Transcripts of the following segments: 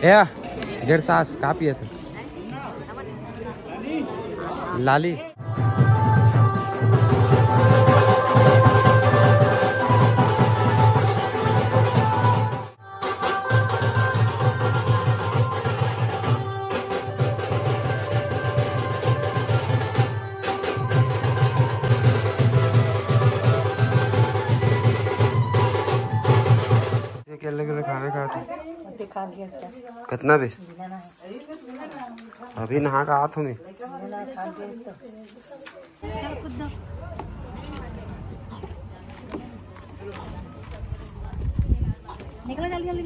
या 1.5 सास कहाँ पिए थे लाली। खाना खा कितना भी अभी नहा का हाथ में निकलो जल्दी जल्दी।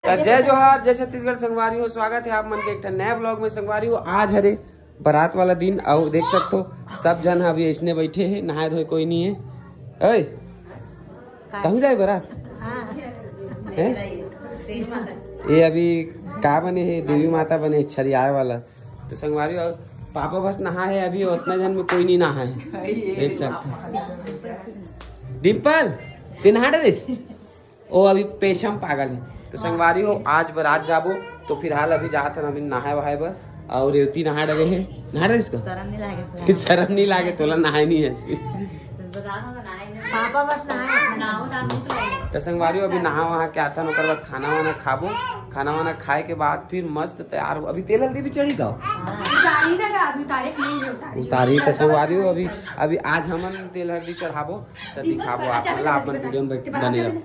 जय जोहार, जय छत्तीसगढ़। संगवारी हो, स्वागत है आप मन के एक नया ब्लॉग में। संगवारी हो, आज हरे बारात वाला दिन और देख सकते हो सब जन अभी ऐसने बैठे हैं, नहाए धोए कोई नहीं है। ओए कहूँ जाए बारात है? ये अभी का बने है, देवी माता बने है छरियाए वाला। तो संगवारी और पापा बस नहा है, अभी उतना जन में कोई नहीं नहा है, देख सकते। डिम्पल तीन नहा रही ओ अभी पेशम पागल है। तो संगवारी हो, आज बारात जाबो तो फिलहाल अभी जात अभी नहाए वहाए बर और रेवती नहा डरे है। नहा रहे इसको शर्म नहीं लागे तोला नहाए नहीं है पापा बस नहाए। तो संगवारी अभी नहा वहा के आता ओकर बाद खाना वाना खाबो। खाना वाना खाए के बाद फिर मस्त तैयार हो। अभी तेल हल्दी भी चढ़ी का उतारी। तो संगवारी हो, अभी आज हमन तेल हल्दी चढ़ाबो तो दिखाबो आप वीडियो में बने रहो।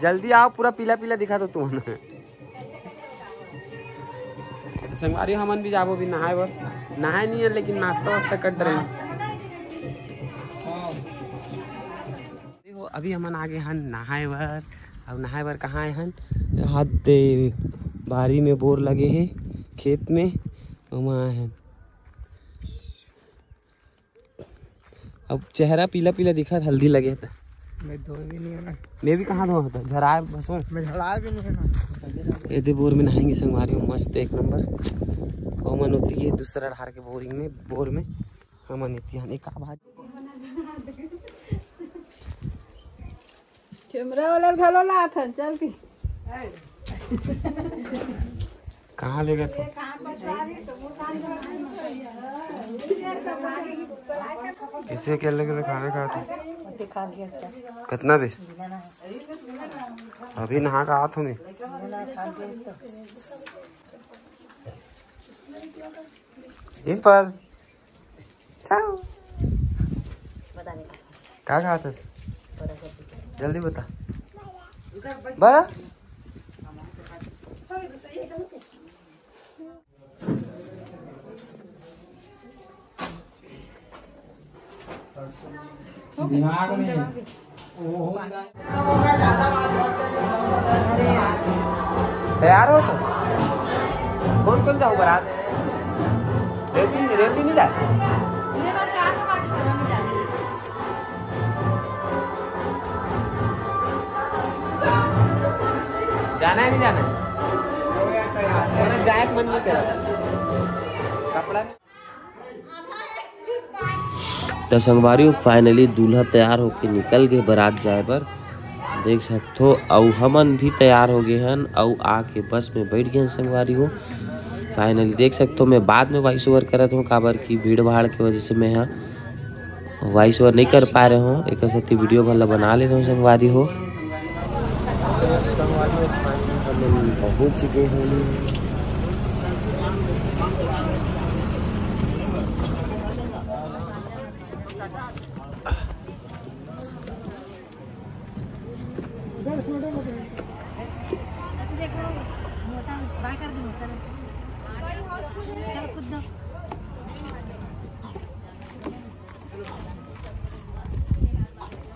जल्दी आओ, पूरा पीला पीला दिखा दो तुम। संगवारी हमन भी जाबो भी नहाए बर, नहाए नहीं है लेकिन नाश्ता वास्ता कट रहे हैं। अभी हमन आगे हन नहाए बर। अब नहाए बर कहाँ आए हन? हाथ दे बारी में बोर लगे है खेत में, वहाँ आए हन। अब चेहरा पीला पीला दिखा, हल्दी लगे था। मैं धो भी नहीं है ना। मैं भी कहाँ धोआ था, झराए बस। मैं झड़ा भी नहीं है ना। ये बोर में नहाएंगे संगवारी, मस्त एक नंबर। हमन होती है दूसरा ढार के बोरिंग में, बोर में हमन इतिहान एक भाज। कैमरा वाला घलो ला था, चल की कहाँ ले गए थे? किसे अकेले के खाना खाया था? कितना भी अभी नहा का हाथ हमें पर क्या कहा था? जल्दी बता बड़ा। दिमाग में तैयार हो तो कौन कौन जाओ बारात? रेती रेती नहीं जाए? जाना है नहीं जाना है? जाए मन नहीं करा कपड़ा। तो संगवारी फाइनली दूल्हा तैयार होके निकल गए बारात जाए पर, देख सकते हो। और हमन भी तैयार हो गए हन और आके बस में बैठ गए संगवारी हो। फाइनली देख सकते हो। मैं बाद में वॉइस ओवर करत हूँ, काबर की भीड़ भाड़ की वजह से मैं यहाँ वॉइस ओवर नहीं कर पा रहे हूँ। एक साथ वीडियो भला बना ले रहा हूँ संगवारी हो। पहुँच गए हैं।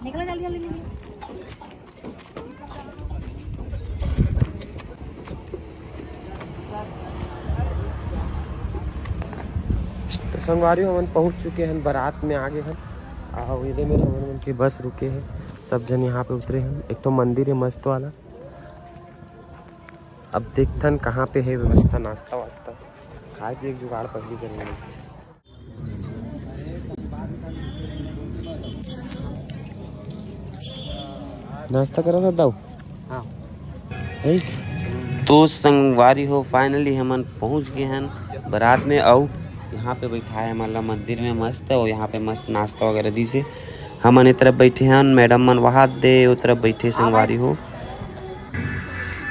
निकलो जल्दी जल्दी जल्दी। तो संगवारी हम पहुंच चुके हैं, बारात में आगे हैं। आओ इधर में हमन की बस रुके हैं, सब जन यहाँ पे उतरे हैं। एक तो मंदिर है मस्त वाला। अब देखथन कहाँ पे है व्यवस्था नाश्ता वास्ता, खाए के एक जुगाड़ पहली करेंगे। नाश्ता करा था दाऊ। हाँ तो संगवारी हो फाइनली हमन पहुंच गए हैं बारात में। आओ यहाँ पे बैठा है मतलब मंदिर में मस्त, और यहाँ पे मस्त नाश्ता वगैरह दी से। हमन एक तरफ बैठे हैं, मैडम मन वहाँ दे वो तरफ बैठे संगवारी हो।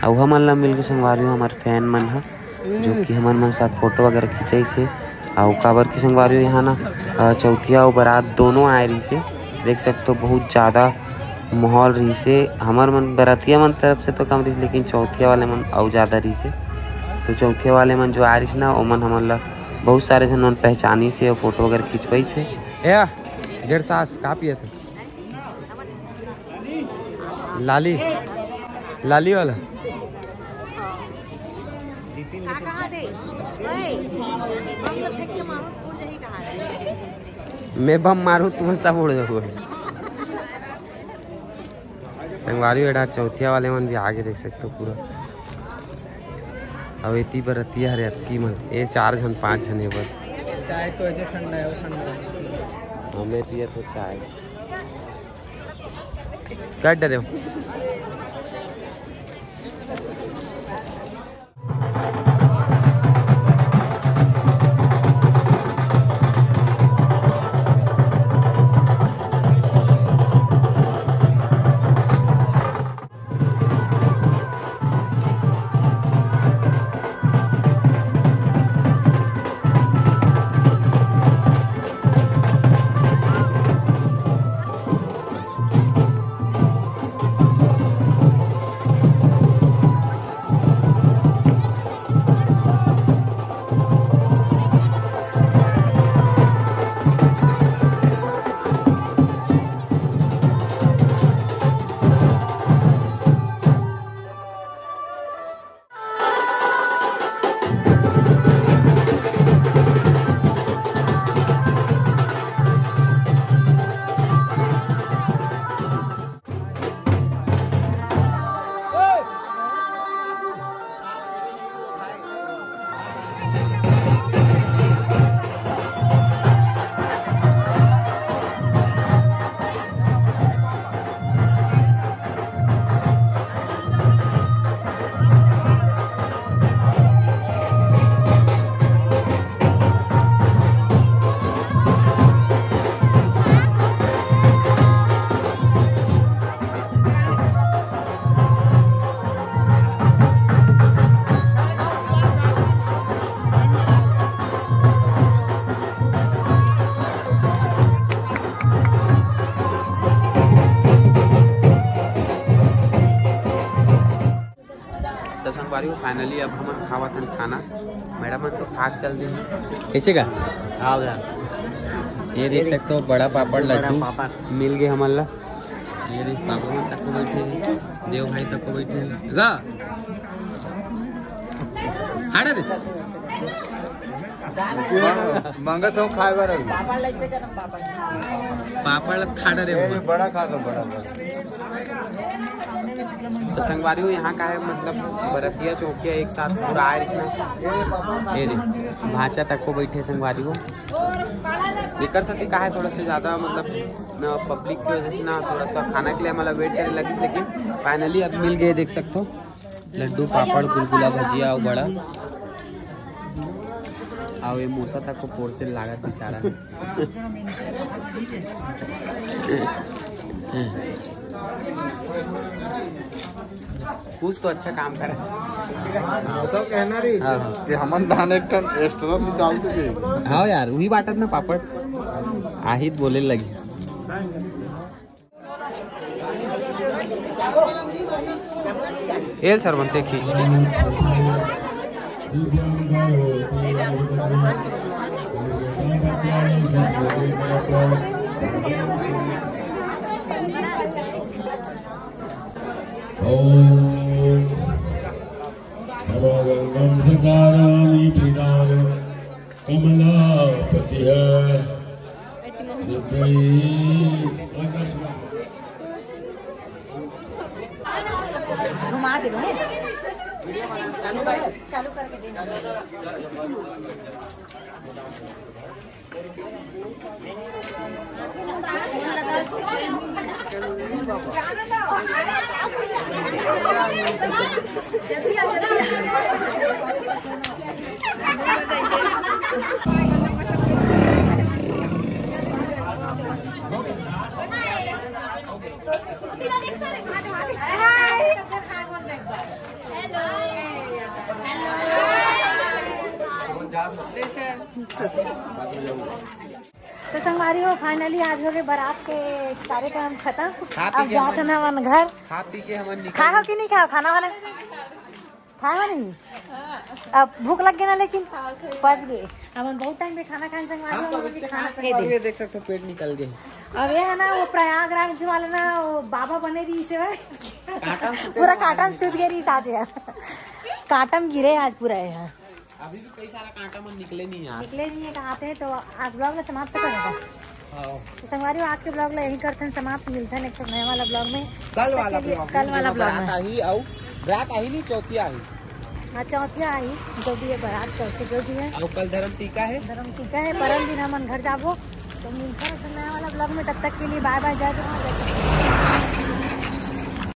और हमन ला मिल के संगवारी हो हमारे फैन मन है, जो कि हमन मन साथ फोटो वगैरह खिंचाई से। और काबर की संगवारी हो यहाँ ना चौथिया और बारात दोनों आए रही से। देख सकते हो बहुत ज़्यादा माहौल रही से। हमार मन बरातिया मन तरफ से तो कम रही, लेकिन चौथिया वाले मन और ज़्यादा रही से। तो चौथिया वाले मन जो आ रही ना, वो मन हमन ला बहुत सारे जन मन पहचानी से और फोटो वगैरह खिंचवाई से। डेढ़ सास का पिए थे लाली लाली वाला मैं बम मारू तुम सब उड़ जाओ। संगवारी बेटा चौथिया वाले मन भी आगे देख सकते हो पूरा। अब इतनी बरतिया हरे अतकी मन ये 4 जन 5 जन है बस। चाय तो ऐसे ठंडा है, वो ठंडा है। हमें पिए तो चाय कट डरे हो। संगवारी फाइनली अब हम खावा था खाना। मैडम तो खाक चल दी कैसे का आओ यार। ये देख सकते हो बड़ा पापड़ लड्डू मिल गए हमन ला। ये देख पापा मन तक को बैठे हैं, देव भाई तक को बैठे हैं गा हाड़ा रे मंगत हूँ खाए बार पापड़ खाड़ा रे बड़ा खा दो बड़ा। तो संगवारी हो यहाँ का है मतलब बरतिया चौकिया एक साथ पूरा आए इसमें। ये भाचा तक को बैठे संगवारी हो। ये कर सकते का है थोड़ा सा ज़्यादा मतलब ना पब्लिक की वजह से ना थोड़ा सा खाना के लिए हमारा वेट करने लगी, लेकिन फाइनली अब मिल गए। देख सकते हो लड्डू पापड़ गुलगुला भजिया और बड़ा और ये मूसा तक को पोर से लागत बेचारा। कुछ तो अच्छा काम कर तो कहना रही कि हमन दान एक टन एक्स्ट्रा निकाल के। हाँ यार वही बाटत ना पापड़ आहित बोले लगी। एल सर बनते खींच के ओम नमो गंगम सकारामि प्रीदान कमलापति है घुमा दे चालू करके देना। तो संगवारी हो फाइनली आज हो गए बारात के कार्यक्रम खत्म। अब जाते ना मन घर खा पी के हम खाए हो कि नहीं खाओ खाना वाला खाए हो नहीं। अब भूख लग गया ना लेकिन पच गए। अब हम बहुत टाइम पे खाना खाने संगवारी खाना चाहिए। देख सकते हो पेट निकल गए। अब ये है ना वो प्रयागराज वाला ना वो बाबा बने रही से पूरा कांटा सूट गया रही आज यार कांटा में गिरे आज पूरा यहाँ। अभी भी कई सारा कांटा मन निकले नहीं यार। निकले नहीं है कहाँ थे। तो आज ब्लॉग में समाप्त करेगा। तो संगवारी आज के ब्लॉग में यही करते हैं समाप्त। मिलते हैं एक नया वाला ब्लॉग में। कल वाला ब्लॉग में रात आई नहीं चौथिया आई। हाँ चौथिया आई जो भी है बारात चौथी जो भी है। और कल धर्म टीका है। परम दिन हम घर जाबो। तो मिलते हैं नया वाला ब्लॉग में। तब तक के लिए बाय बाय जय जवान।